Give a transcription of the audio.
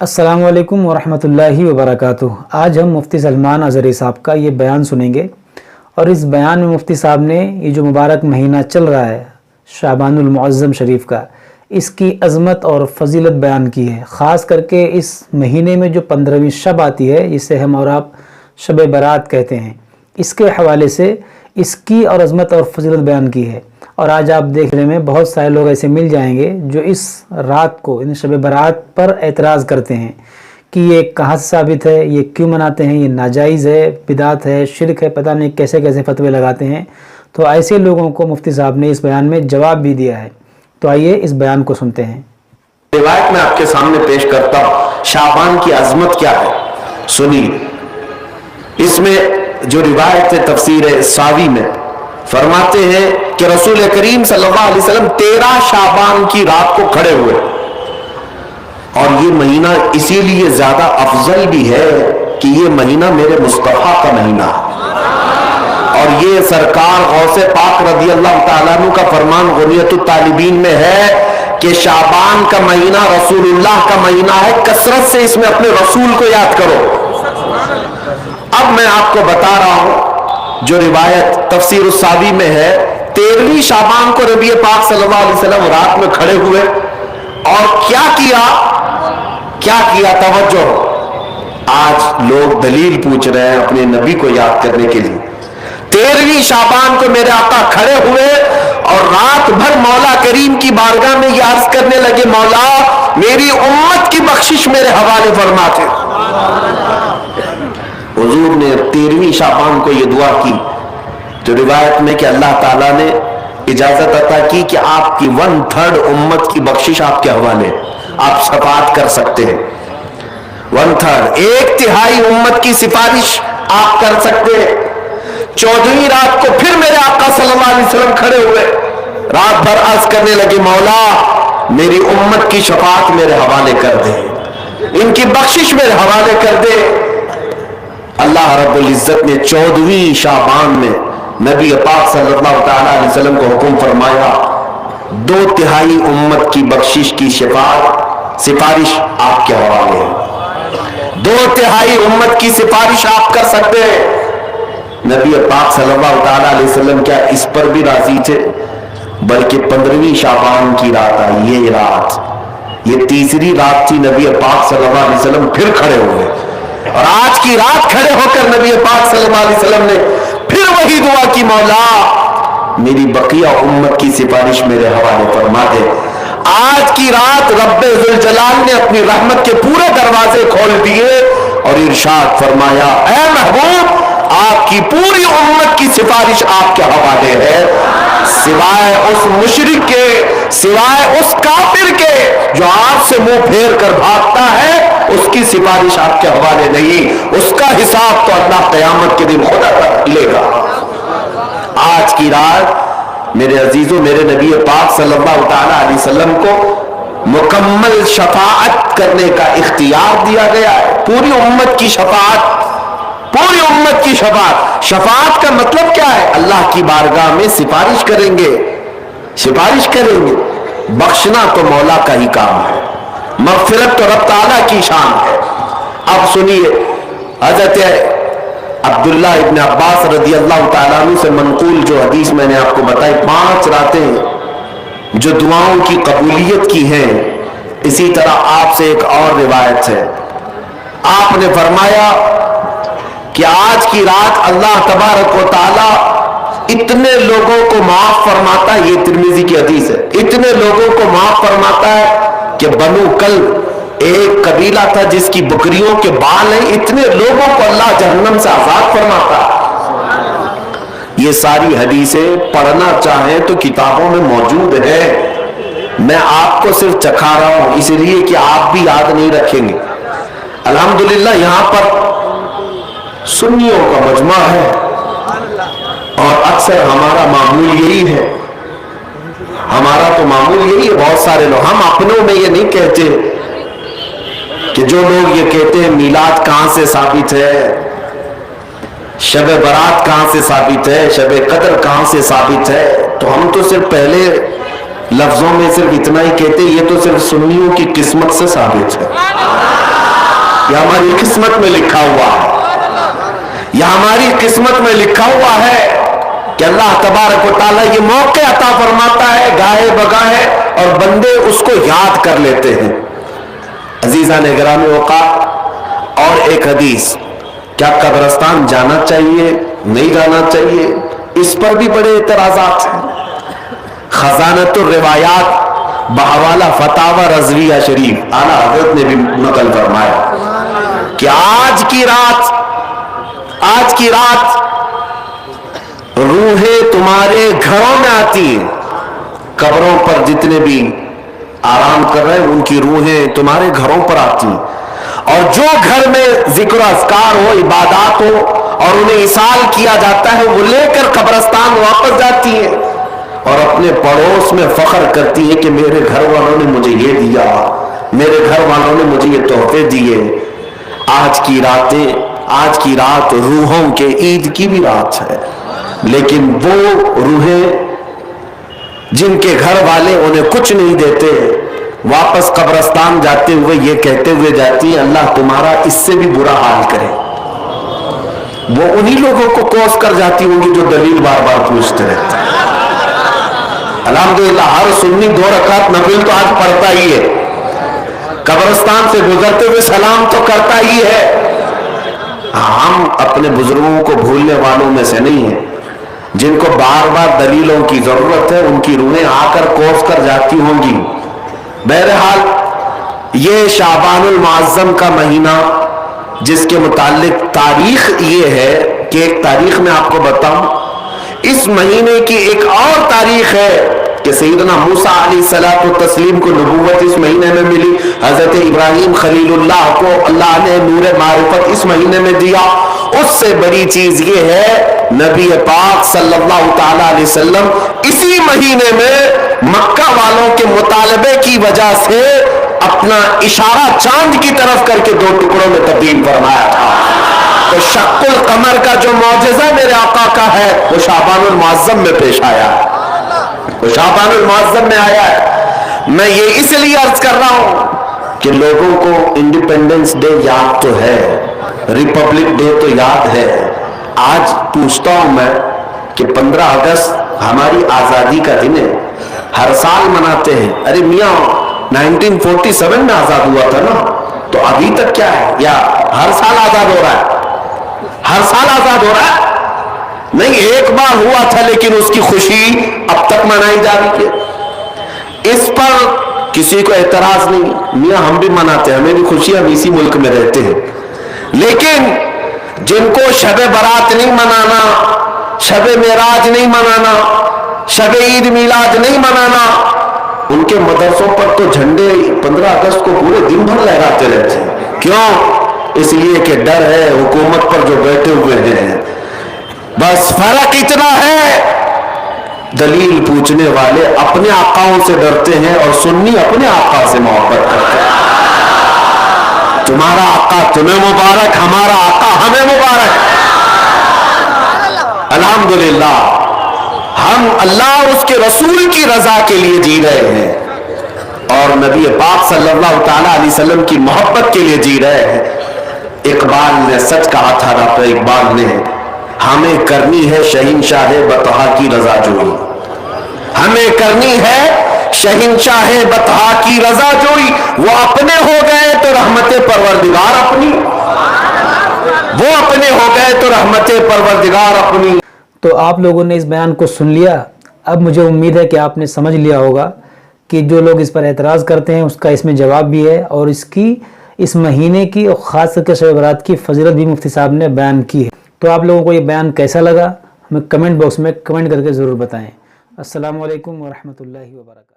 अस्सलामु अलैकुम वरहमतुल्लाहि वबरकातुहू। आज हम मुफ्ती सलमान अज़हरी साहब का ये बयान सुनेंगे और इस बयान में मुफ्ती साहब ने ये जो मुबारक महीना चल रहा है शाबानुल मुअज़्ज़म शरीफ का, इसकी अज़मत और फजीलत बयान की है। ख़ास करके इस महीने में जो 15वीं शब आती है, जिसे हम और आप शब बारात कहते हैं, इसके हवाले से इसकी और अज़मत और फजीलत बयान की है। और आज आप देखने में बहुत सारे लोग ऐसे मिल जाएंगे जो इस रात को, इन शब बारात पर एतराज़ करते हैं कि ये कहाँ से साबित है, ये क्यों मनाते हैं, ये नाजायज़ है, बिदात है, शिरक है, पता नहीं कैसे कैसे फतवे लगाते हैं। तो ऐसे लोगों को मुफ्ती साहब ने इस बयान में जवाब भी दिया है। तो आइए इस बयान को सुनते हैं। रिवायत में आपके सामने पेश करता हूँ, शाबान की अजमत क्या है, सुनिए। इसमें जो रिवायत है तफसीर सावी में फरमाते हैं कि रसूल करीम सल्लल्लाहु अलैहि वसल्लम 13 शाबान की रात को खड़े हुए, और ये महीना इसीलिए ज्यादा अफजल भी है कि ये महीना मेरे मुस्तफा का महीना है, और ये सरकार गौसे पाक रज़ी अल्लाह तआला अन्हु का फरमान गुनियतुत तालिबीन में है कि शाबान का महीना रसूलुल्लाह का महीना है, कसरत से इसमें अपने रसूल को याद करो। अब मैं आपको बता रहा हूं जो रिवायत तफसीर सावी में है, 13वीं शाबान को नबी पाक सल्लल्लाहु अलैहि वसल्लम रात में खड़े हुए और क्या किया तवज्जो। आज लोग दलील पूछ रहे हैं अपने नबी को याद करने के लिए। 13वीं शाबान को मेरे आका खड़े हुए और रात भर मौला करीम की बारगाह में ये अर्ज करने लगे, मौला मेरी उम्मत की बख्शिश मेरे हवाले फरमाते। हुजूर ने 13वीं शाबान को ये दुआ की, तो रिवायत में कि अल्लाह ताला ने इजाजत अता की कि आपकी 1/3 उम्मत की बख्शिश आपके हवाले, आप शफाअत कर सकते हैं। 1/3, 1/3 उम्मत की सिफारिश आप कर सकते हैं। 14वीं रात को फिर मेरे आका सल्लल्लाहु अलैहि वसल्लम खड़े हुए, रात भर अर्ज करने लगे, मौला मेरी उम्मत की शफाअत मेरे हवाले कर दे, इनकी बख्शिश मेरे हवाले कर दे। अल्लाह रब्बुल इज्जत ने 14वीं शाबान में नबी पाक सल्लल्लाहु अलैहि वसल्लम को हुक्म फरमाया, 2/3 उम्मत की बख्शिश की सिफारिश आपके हवाले है। 2/3 उम्मत की सिफारिश आप कर सकते हैं। नबी पाक सल्लल्लाहु अलैहि वसल्लम क्या इस पर भी राजी थे, बल्कि 15वीं शाबान की रात आई, ये रात, ये तीसरी रात थी, नबी पाक सल्लल्लाहु अलैहि वसल्लम फिर खड़े हुए, और आज की रात खड़े होकर नबी पाक सल्लल्लाहु अलैहि वसल्लम ने फिर वही दुआ की, मौला मेरी बकिया उम्मत की सिफारिश मेरे हवाले फरमा दे। आज की रात रब्बे जुल जलाल ने अपनी रहमत के पूरे दरवाजे खोल दिए और इरशाद फरमाया, ऐ महबूब आपकी पूरी उम्मत की सिफारिश आपके हवाले है, सिवाय उस मुशरिक के, सिवाय उस काफिर के जो आपसे मुंह फेर कर भागता है, उसकी सिफारिश आपके हवाले नहीं, उसका हिसाब तो अल्लाह क़यामत के दिन खुदा तक लेगा। आज की रात मेरे अजीजों, मेरे नबी पाक सल्लल्लाहु अलैहि वसल्लम को मुकम्मल शफाअत करने का इख्तियार दिया गया है। पूरी उम्मत की शफाअत, पूरी उम्मत की शफाअत। शफाअत का मतलब क्या है? अल्लाह की बारगाह में सिफारिश करेंगे, सिफारिश करेंगे। बख्शना तो मौला का ही काम है, मग़फ़िरत तो रब ताला की शान है। अब सुनिए, हज़रत अब्दुल्ला इब्न अब्बास रज़ी अल्लाह ताला अन्हु से मनक़ूल जो हदीस मैंने आपको बताई, 5 रातें जो दुआओं की कबूलियत की हैं, इसी तरह आपसे एक और रिवायत है। आपने फरमाया कि आज की रात अल्लाह तबारक व ताला इतने लोगों को माफ फरमाता है, ये तिर्मिज़ी की हदीस है, इतने लोगों को माफ फरमाता है कि बनु कल्ब एक कबीला था जिसकी बकरियों के बाल हैं, इतने लोगों को अल्लाह जहन्नम से आजाद फरमाता है। ये सारी हदीसें पढ़ना चाहें तो किताबों में मौजूद है, मैं आपको सिर्फ चखा रहा हूं इसलिए कि आप भी याद नहीं रखेंगे। अल्हम्दुलिल्लाह यहां पर सुन्नियों का मजमा है और अक्सर हमारा मामूल यही है, हमारा तो मामूल यही है। बहुत सारे लोग, हम अपनों में ये नहीं कहते कि जो लोग ये कहते हैं मीलाद कहां से साबित है, शब बारात कहां से साबित है, शब कदर कहां से साबित है, तो हम तो सिर्फ पहले लफ्जों में सिर्फ इतना ही कहते हैं, ये तो सिर्फ सुन्नियों की किस्मत से साबित है। یہ ہماری قسمت میں لکھا ہوا ہے، یہ ہماری قسمت میں لکھا ہوا ہے کہ اللہ تبارک و تعالیٰ یہ موقع عطا فرماتا ہے گاہے بگاہے اور بندے اس کو یاد کر لیتے ہیں۔ عزیزان گرامی اوقات، اور ایک حدیث، کیا قبرستان جانا چاہیے نہیں جانا چاہیے، اس پر بھی بڑے اعتراضات ہیں۔ خزانۃ الروایات بحوالہ فتاوی رضویہ شریف اعلیٰ حضرت نے بھی نقل فرمایا کہ آج کی رات روحیں تمہارے گھروں میں آتی ہیں، قبروں پر جتنے بھی آرام کر رہے ہیں ان کی روحیں تمہارے گھروں پر آتی ہیں، اور جو گھر میں ذکر و اذکار ہو، عبادات ہو اور انہیں اصال کیا جاتا ہے، وہ لے کر قبرستان واپس جاتی ہیں اور اپنے پڑوس میں فخر کرتی ہے کہ میرے گھر والوں نے مجھے یہ دیا، میرے گھر والوں نے مجھے یہ تحفے دیے۔ آج کی رات روحوں کے عید کی بھی رات ہے، لیکن وہ روحیں جن کے گھر والے انہیں کچھ نہیں دیتے، واپس قبرستان جاتے ہوئے یہ کہتے ہوئے جاتی ہیں اللہ تمہارا اس سے بھی برا حال کرے۔ وہ انہی لوگوں کو کوس کر جاتی ہوں گی جو دلیل بار بار پوچھتے رہتے ہیں۔ الحمدللہ ہر سنی 2 رکعت نفل تو آج پڑھتا ہی ہے، قبرستان سے گزرتے ہوئے سلام تو کرتا ہی ہے۔ ہم اپنے بزرگوں کو بھولنے والوں میں سے نہیں ہیں، جن کو بار بار دلیلوں کی ضرورت ہے ان کی روحیں آ کر کوس کر جاتی ہوں گی۔ بہرحال یہ شعبان المعظم کا مہینہ، جس کے متعلق تاریخ یہ ہے کہ ایک تاریخ میں آپ کو بتاؤں، اس مہینے کی ایک اور تاریخ ہے کہ سیدنا موسیٰ علیہ الصلوۃ والتسلیم کو نبوت اس مہینے میں ملی، حضرت ابراہیم خلیل اللہ کو اللہ نے نور معرفت اس مہینے میں دیا۔ اس سے بڑی چیز یہ ہے نبی پاک صلی اللہ تعالی علیہ وسلم اسی مہینے میں مکہ والوں کے مطالبے کی وجہ سے اپنا اشارہ چاند کی طرف کر کے 2 ٹکڑوں میں تبدیل فرمایا تھا۔ تو شق القمر کا جو معجزہ میرے آقا کا ہے وہ شعبان المعظم میں پیش آیا ہے، وہ شعبان المعظم میں آیا ہے۔ میں یہ اس لیے عرض کر رہا ہوں کہ لوگوں کو انڈیپینڈنس ڈے یاد تو ہے، ریپبلک ڈے تو یاد ہے۔ آج پوچھتا ہوں میں کہ 15 اگست ہماری آزادی کا دن ہے، ہر سال مناتے ہیں۔ ارے میاں 1947 میں آزاد ہوا تھا نا، تو ابھی تک کیا ہے؟ یا ہر سال آزاد ہو رہا ہے؟ ہر سال آزاد ہو رہا ہے؟ نہیں، ایک بار ہوا تھا لیکن اس کی خوشی اب تک منائی جا رہی ہے۔ اس پر کسی کو اعتراض نہیں، میاں ہم بھی مناتے ہیں، ہمیں بھی خوشی، ہم اسی ملک میں رہتے ہیں۔ لیکن جن کو شب برات نہیں منانا، شب معراج نہیں منانا، شب عید میلاد نہیں منانا، ان کے مدرسوں پر تو جھنڈے 15 اگست کو پورے دن بھر لہراتے رہتے ہیں۔ کیوں؟ اس لیے کہ ڈر ہے حکومت پر جو بیٹھے ہوئے ہیں۔ بس فرق اتنا ہے، دلیل پوچھنے والے اپنے آقاؤں سے ڈرتے ہیں اور سنی اپنے آقا سے محبت کرتے ہیں۔ تمہارا آقا تمہیں مبارک، ہمارا آقا ہمیں مبارک۔ الحمدللہ ہم اللہ اور اس کے رسول کی رضا کے لیے جی رہے ہیں اور نبی پاک صلی اللہ تعالی علیہ وسلم کی محبت کے لیے جی رہے ہیں۔ اقبال نے سچ کہا تھا، ڈاکٹر اقبال نے، ہمیں کرنی ہے شہنشاہ بطحا کی رضا جوئی، ہمیں کرنی ہے شہنشاہ بطحا کی رضا جوئی۔ وہ اپنے ہو گئے تو رحمت پروردگار اپنی، وہ اپنے ہو گئے تو رحمت پروردگار اپنی۔ تو آپ لوگوں نے اس بیان کو سن لیا، اب مجھے امید ہے کہ آپ نے سمجھ لیا ہوگا کہ جو لوگ اس پر اعتراض کرتے ہیں اس کا اس میں جواب بھی ہے، اور اس مہینے کی اور خاص کر کے شب برات کی فضیلت بھی مفتی صاحب نے بیان کی ہے۔ تو آپ لوگوں کو یہ بیان کیسا لگا ہمیں کمنٹ باکس میں کمنٹ کر کے ضرور بتائیں۔ السلام علیکم ورحمۃ اللہ وبرکاتہ۔